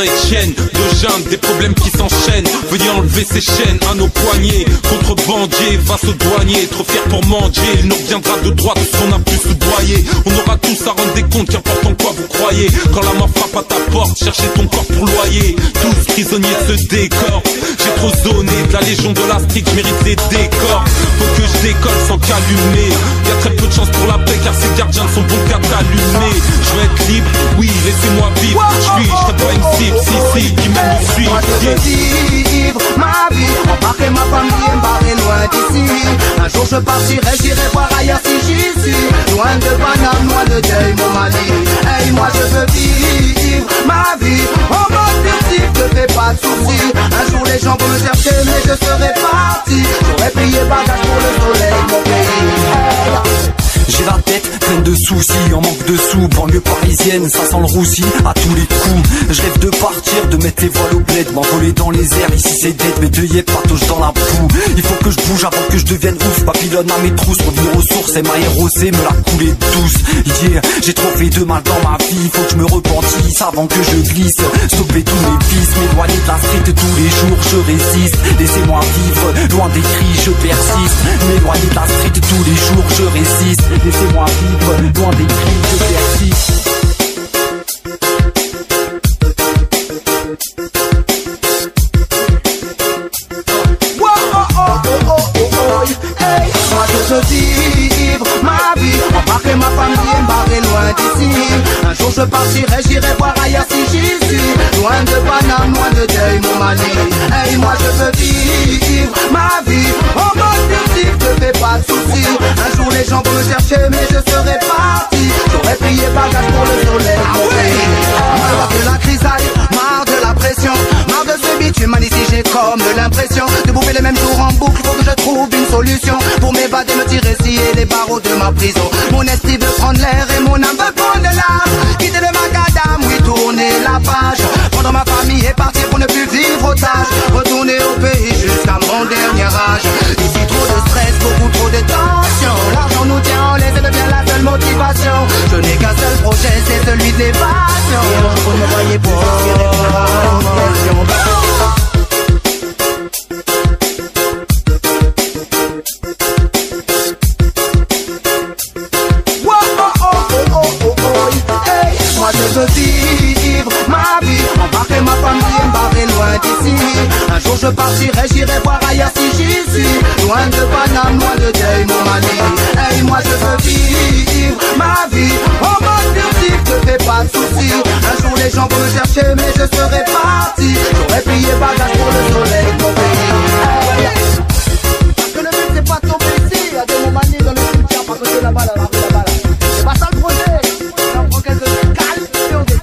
et de chaînes, de jeunes, des problèmes qui s'enchaînent. Veuillez enlever ces chaînes à nos poignets. Contrebandier face aux douaniers, trop fier pour manger. Il nous reviendra de droite tout ce qu'on a pu soudoyer. On aura tous à rendre des comptes, qu'importe en quoi vous croyez. Quand la mort frappe à ta porte, cherchez ton corps pour loyer. Tous prisonniers de ce décor. J'ai trop zoné de la légion de la street, je mérite les décors. Faut que je décolle sans qu'allumer. Y'a très peu de chance pour la paix car ces gardiens ne sont bons qu'à t'allumer. Je veux être libre, oui, laissez-moi vivre. Je serai pas une cible, si, qui même me suit. Moi je veux vivre ma vie, embarquer ma famille et me barrer loin d'ici. Un jour je partirai, j'irai voir ailleurs si j'y suis. Loin de Paname, loin de deuil, mon Mali. Hey, moi je veux vivre ma vie, en mode furtif, ne fais pas de soucis. Un jour les gens vont me chercher, mais je serai parti. J'aurais plié bagage pour le soleil, mon pays. Hey. J'ai la tête pleine de soucis, en manque de sous, banlieue parisienne, ça sent le roussi à tous les coups. Je rêve de partir, de mettre les voiles au bled, m'envoler dans les airs, ici c'est dead, mes deux yeux patauchent dans la boue. Il faut que je bouge avant que je devienne ouf, papillonne à mes trousses, revenir aux sources, et m'aéroser, me la couler douce. Yeah, j'ai trop fait de mal dans ma vie, faut que je me repentisse avant que je glisse. Stopper tous mes vices, m'éloigner de la street tous les jours, je résiste. Laissez-moi vivre, loin des cris, je persiste. M'éloigner de la street tous les jours, je résiste. Laissez-moi vivre, loin des cris, je persiste. Moi je veux vivre ma vie, embarquer ma famille et me barrer loin d'ici. Un jour je partirai, j'irai voir ailleurs si j'y suis. Loin de Paname, loin de deuil, mon Mali. Hey, moi je veux vivre ma vie, en mode furtif, ne fais pas de soucis. Un jour les gens vont me chercher, mais je serai parti. J'aurais plié bagage pour le soleil, mon pays. Marre de la grisaille, marre de la pression, marre de ce bitume, ici j'ai comme l'impression de bouffer les mêmes jours en boucle. Faut que je trouve une solution pour m'évader, me tirer scier les barreaux de ma prison. Mon esprit veut prendre l'air et mon âme veut prendre l'air. Quitter le macadam, oui, tourner la page. Prendre ma famille et partir pour ne plus vivre otage. Retourner au pays jusqu'à mon dernier âge. Ici trop de stress, beaucoup trop de tension. L'argent nous tient en laisse et devient la seule motivation. Je n'ai qu'un seul projet, c'est celui de l'évasion. Vous me voyez pour inspirer pour la réflexion. Moi je veux vivre ma vie, embarquer ma famille et me barrer loin d'ici. Un jour je partirai, j'irai voir ailleurs si j'y suis. Loin de Paname, loin de deuil, mon Mali. Hey, moi je veux vivre ma vie, en mode furtif, ne fais pas de soucis. Un jour les gens vont me chercher, mais je serai parti. J'aurais plié bagage pour le soleil, mon pays. Hey. Parce que le but c'est pas de tomber ici, à des Mali dans le cimetière, pas que c'est là-bas, là-bas, là-bas. C'est pas ça le projet. On prend quelques calmes et on décale.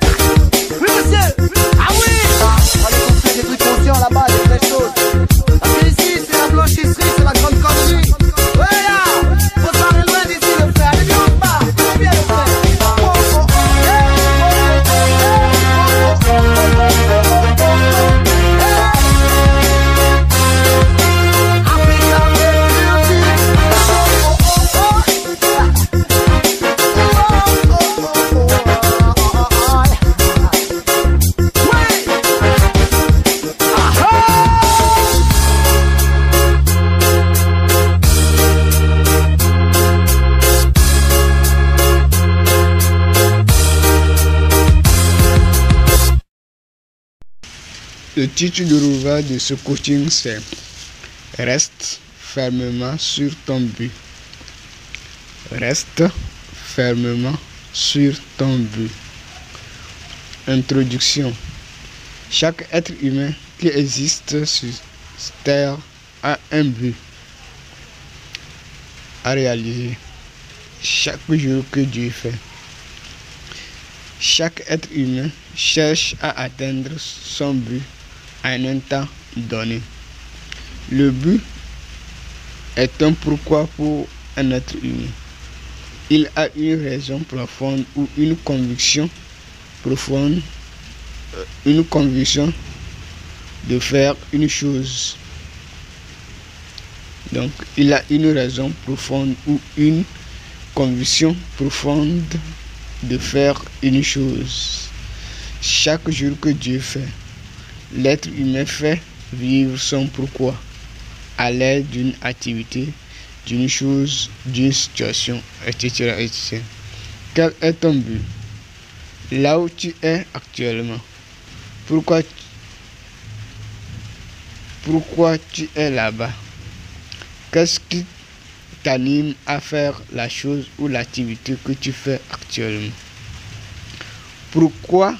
Oui monsieur. Ah oui. On va aller construire des trucs conscients là-bas, des vraies choses. Parce que ici c'est la blanchisserie, c'est la grande connerie. Ouais là. Faut se barrer loin d'ici le frère. Allez viens en bas. Viens le frère. Le titre de Rouva de ce coaching c'est Reste fermement sur ton but. Reste fermement sur ton but. Introduction. Chaque être humain qui existe sur Terre a un but à réaliser chaque jour que Dieu fait. Chaque être humain cherche à atteindre son but à un temps donné. Le but est un pourquoi pour un être humain. Il a une raison profonde ou une conviction profonde, une conviction de faire une chose. Donc, il a une raison profonde ou une conviction profonde de faire une chose. Chaque jour que Dieu fait, l'être humain fait vivre son pourquoi à l'aide d'une activité, d'une chose, d'une situation, etc., etc. Quel est ton but? Là où tu es actuellement, pourquoi tu es là-bas? Qu'est-ce qui t'anime à faire la chose ou l'activité que tu fais actuellement? Pourquoi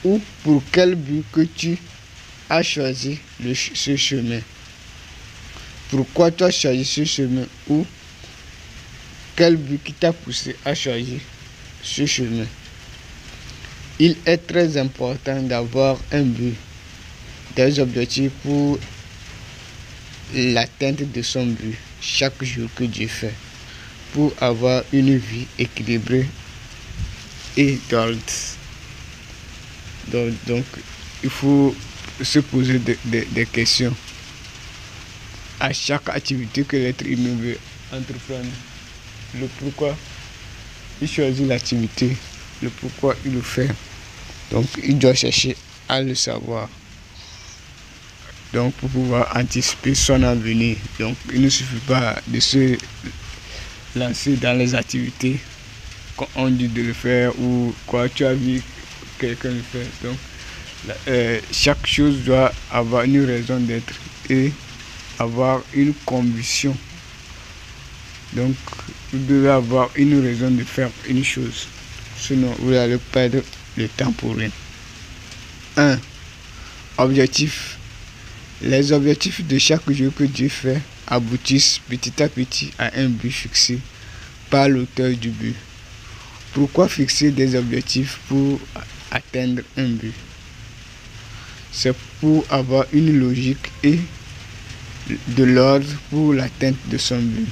ou pour quel but que tu as choisi ce chemin? Pourquoi tu as choisi ce chemin ou quel but qui t'a poussé à choisir ce chemin? Il est très important d'avoir un but, des objectifs pour l'atteinte de son but chaque jour que Dieu fait, pour avoir une vie équilibrée et d'ordre. Donc, il faut se poser des questions à chaque activité que l'être humain veut entreprendre. Le pourquoi il choisit l'activité, le pourquoi il le fait. Donc, il doit chercher à le savoir. Donc, pour pouvoir anticiper son avenir. Donc, il ne suffit pas de se lancer dans les activités quand on dit de le faire ou quoi tu as vu quelqu'un le faire. Donc, chaque chose doit avoir une raison d'être et avoir une conviction. Donc, vous devez avoir une raison de faire une chose. Sinon, vous allez perdre le temps pour rien. 1. Objectif. Les objectifs de chaque jour que Dieu fait aboutissent petit à petit à un but fixé par l'auteur du but. Pourquoi fixer des objectifs pour atteindre un but? C'est pour avoir une logique et de l'ordre pour l'atteinte de son but.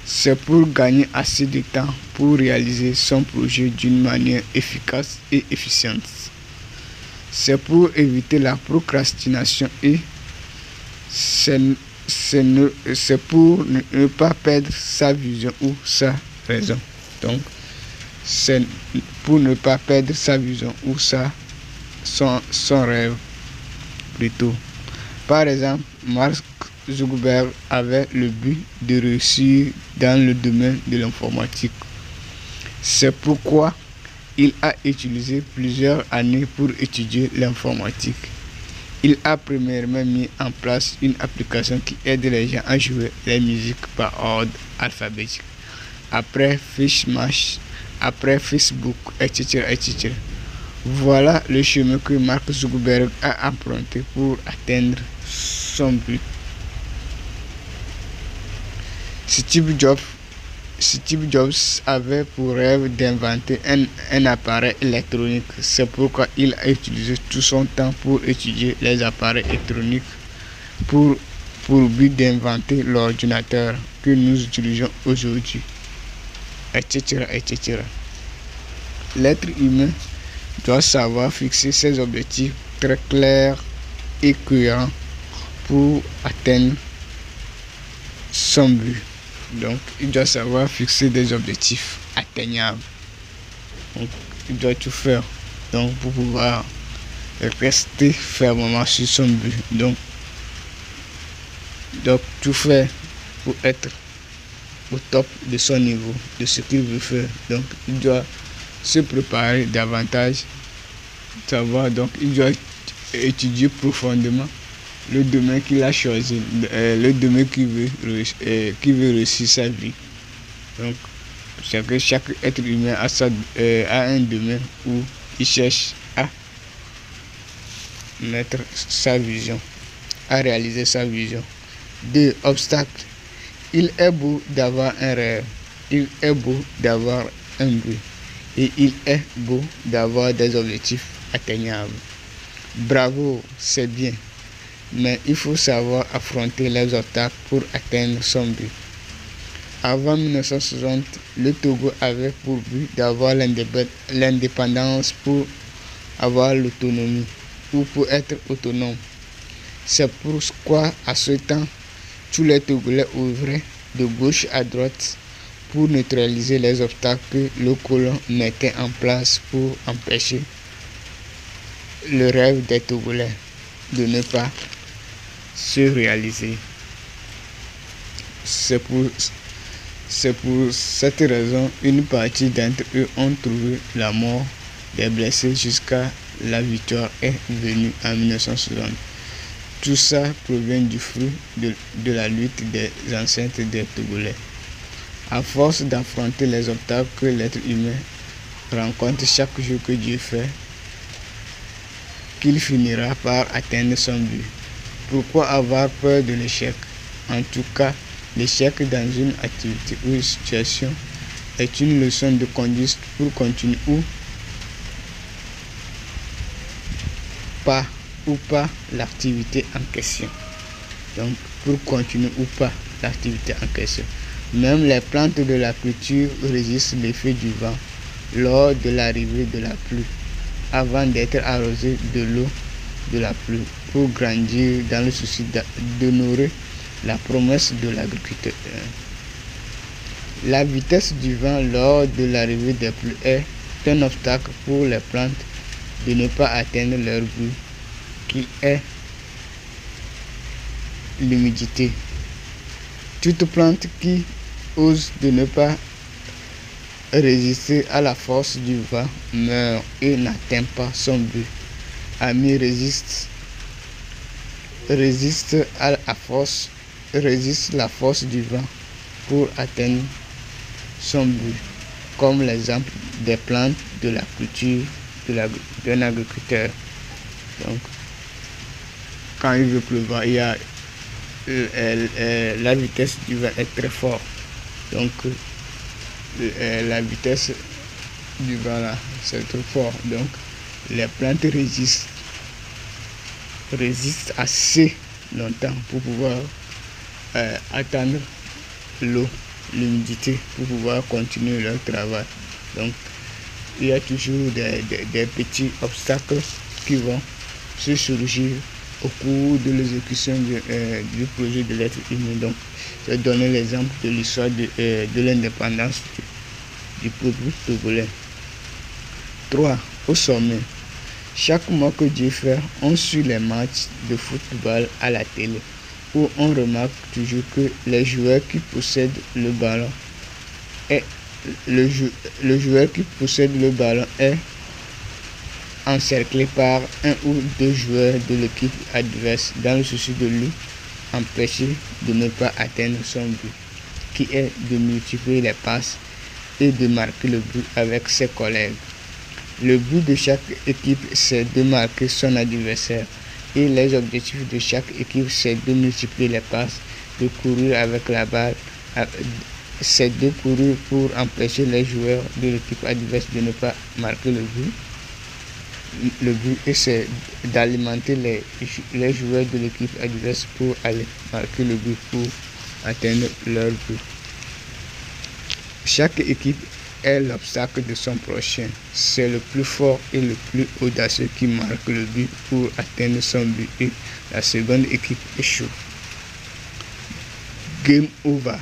C'est pour gagner assez de temps pour réaliser son projet d'une manière efficace et efficiente. C'est pour éviter la procrastination et c'est pour ne pas perdre sa vision ou sa raison. Donc, c'est pour ne pas perdre sa vision ou son rêve plutôt. Par exemple, Mark Zuckerberg avait le but de réussir dans le domaine de l'informatique. C'est pourquoi il a utilisé plusieurs années pour étudier l'informatique. Il a premièrement mis en place une application qui aide les gens à jouer les musiques par ordre alphabétique. Après Fishmash, après Facebook, etc., etc. Voilà le chemin que Mark Zuckerberg a emprunté pour atteindre son but. Steve Jobs avait pour rêve d'inventer un appareil électronique. C'est pourquoi il a utilisé tout son temps pour étudier les appareils électroniques pour but d'inventer l'ordinateur que nous utilisons aujourd'hui, etc., etc. L'être humain doit savoir fixer ses objectifs très clairs et cohérents pour atteindre son but. Donc, il doit savoir fixer des objectifs atteignables. Donc, il doit tout faire pour pouvoir rester fermement sur son but. Donc tout faire pour être au top de son niveau, de ce qu'il veut faire. Donc, il doit se préparer davantage, savoir. Donc, il doit étudier profondément le domaine qu'il a choisi, le domaine qu'il veut réussir sa vie. Donc, c'est que chaque être humain a un domaine où il cherche à mettre sa vision, à réaliser sa vision. 2. Obstacles. Il est beau d'avoir un rêve, il est beau d'avoir un but, et il est beau d'avoir des objectifs atteignables. Bravo, c'est bien. Mais il faut savoir affronter les obstacles pour atteindre son but. Avant 1960, le Togo avait pour but d'avoir l'indépendance pour avoir l'autonomie ou pour être autonome. C'est pourquoi à ce temps, tous les Togolais œuvraient de gauche à droite pour neutraliser les obstacles que le colon mettait en place pour empêcher le rêve des Togolais de ne pas se réaliser. C'est pour cette raison, une partie d'entre eux ont trouvé la mort des blessés jusqu'à la victoire est venue en 1960. Tout ça provient du fruit de la lutte des ancêtres des Togolais. À force d'affronter les obstacles que l'être humain rencontre chaque jour que Dieu fait, qu'il finira par atteindre son but. Pourquoi avoir peur de l'échec? En tout cas, l'échec dans une activité ou une situation est une leçon de conduite pour continuer ou pas l'activité en question. Donc, pour continuer ou pas l'activité en question. Même les plantes de la culture résistent l'effet du vent lors de l'arrivée de la pluie, avant d'être arrosées de l'eau de la pluie, pour grandir dans le souci d'honorer la promesse de l'agriculteur. La vitesse du vent lors de l'arrivée des pluies est un obstacle pour les plantes de ne pas atteindre leur but, qui est l'humidité. Toute plante qui ose de ne pas résister à la force du vent meurt et n'atteint pas son but. Ami résiste à la force du vent pour atteindre son but, comme l'exemple des plantes de la culture d'un agriculteur. Donc, quand il veut pleuvoir, la vitesse du vent est très forte. Donc, la vitesse du vent là, c'est trop fort. Donc, les plantes résistent assez longtemps pour pouvoir attendre l'eau, l'humidité, pour pouvoir continuer leur travail. Donc, il y a toujours des petits obstacles qui vont se surgir au cours de l'exécution du projet de l'être humain. Donc, je vais donner l'exemple de l'histoire de l'indépendance du peuple togolais. 3. Au sommet. Chaque mois que Dieu fait, on suit les matchs de football à la télé, où on remarque toujours que les joueurs qui possèdent le ballon est encerclé par un ou deux joueurs de l'équipe adverse dans le souci de lui empêcher de ne pas atteindre son but, qui est de multiplier les passes et de marquer le but avec ses collègues. Le but de chaque équipe, c'est de marquer son adversaire, et les objectifs de chaque équipe, c'est de multiplier les passes, de courir avec la balle, c'est de courir pour empêcher les joueurs de l'équipe adverse de ne pas marquer le but. Le but, c'est d'alimenter les joueurs de l'équipe adverse pour aller marquer le but, pour atteindre leur but. Chaque équipe est l'obstacle de son prochain. C'est le plus fort et le plus audacieux qui marque le but pour atteindre son but, et la seconde équipe échoue. Game over.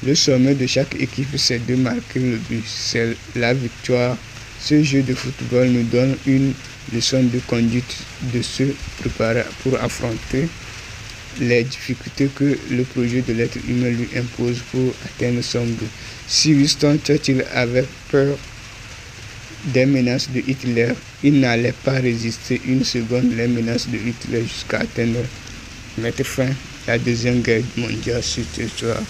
Le sommet de chaque équipe, c'est de marquer le but. C'est la victoire. Ce jeu de football nous donne une leçon de conduite, de se préparer pour affronter les difficultés que le projet de l'être humain lui impose pour atteindre son but. Si Winston Churchill avait peur des menaces de Hitler, il n'allait pas résister une seconde les menaces de Hitler jusqu'à mettre fin à la Deuxième Guerre mondiale sur territoire